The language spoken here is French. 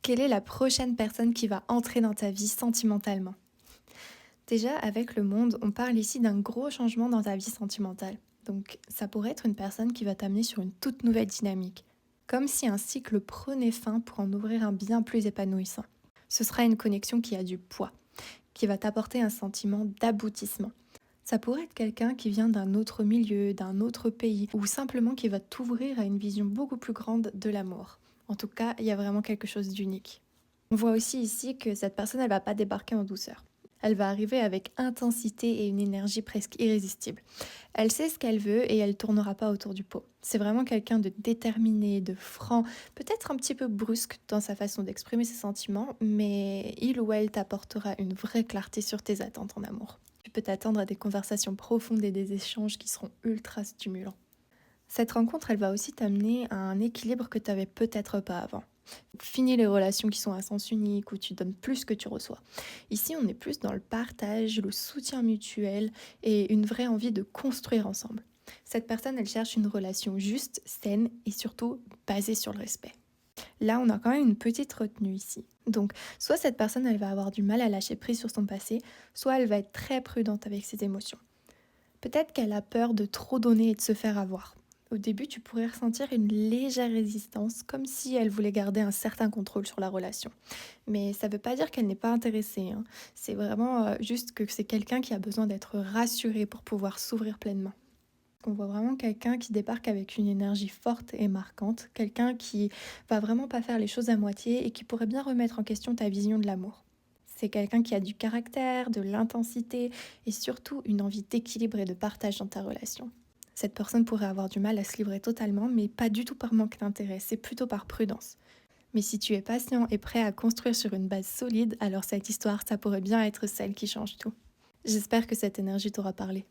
Quelle est la prochaine personne qui va entrer dans ta vie sentimentalement? Déjà, avec le monde, on parle ici d'un gros changement dans ta vie sentimentale. Donc, ça pourrait être une personne qui va t'amener sur une toute nouvelle dynamique. Comme si un cycle prenait fin pour en ouvrir un bien plus épanouissant. Ce sera une connexion qui a du poids, qui va t'apporter un sentiment d'aboutissement. Ça pourrait être quelqu'un qui vient d'un autre milieu, d'un autre pays, ou simplement qui va t'ouvrir à une vision beaucoup plus grande de l'amour. En tout cas, il y a vraiment quelque chose d'unique. On voit aussi ici que cette personne, elle va pas débarquer en douceur. Elle va arriver avec intensité et une énergie presque irrésistible. Elle sait ce qu'elle veut et elle tournera pas autour du pot. C'est vraiment quelqu'un de déterminé, de franc, peut-être un petit peu brusque dans sa façon d'exprimer ses sentiments, mais il ou elle t'apportera une vraie clarté sur tes attentes en amour. Tu peux t'attendre à des conversations profondes et des échanges qui seront ultra stimulants. Cette rencontre, elle va aussi t'amener à un équilibre que tu n'avais peut-être pas avant. Fini les relations qui sont à sens unique, où tu donnes plus que tu reçois. Ici, on est plus dans le partage, le soutien mutuel et une vraie envie de construire ensemble. Cette personne, elle cherche une relation juste, saine et surtout basée sur le respect. Là, on a quand même une petite retenue ici. Donc, soit cette personne, elle va avoir du mal à lâcher prise sur son passé, soit elle va être très prudente avec ses émotions. Peut-être qu'elle a peur de trop donner et de se faire avoir. Au début, tu pourrais ressentir une légère résistance, comme si elle voulait garder un certain contrôle sur la relation. Mais ça ne veut pas dire qu'elle n'est pas intéressée, hein. C'est vraiment juste que c'est quelqu'un qui a besoin d'être rassuré pour pouvoir s'ouvrir pleinement. On voit vraiment quelqu'un qui débarque avec une énergie forte et marquante, quelqu'un qui va vraiment pas faire les choses à moitié et qui pourrait bien remettre en question ta vision de l'amour. C'est quelqu'un qui a du caractère, de l'intensité et surtout une envie d'équilibre et de partage dans ta relation. Cette personne pourrait avoir du mal à se livrer totalement, mais pas du tout par manque d'intérêt, c'est plutôt par prudence. Mais si tu es patient et prêt à construire sur une base solide, alors cette histoire, ça pourrait bien être celle qui change tout. J'espère que cette énergie t'aura parlé.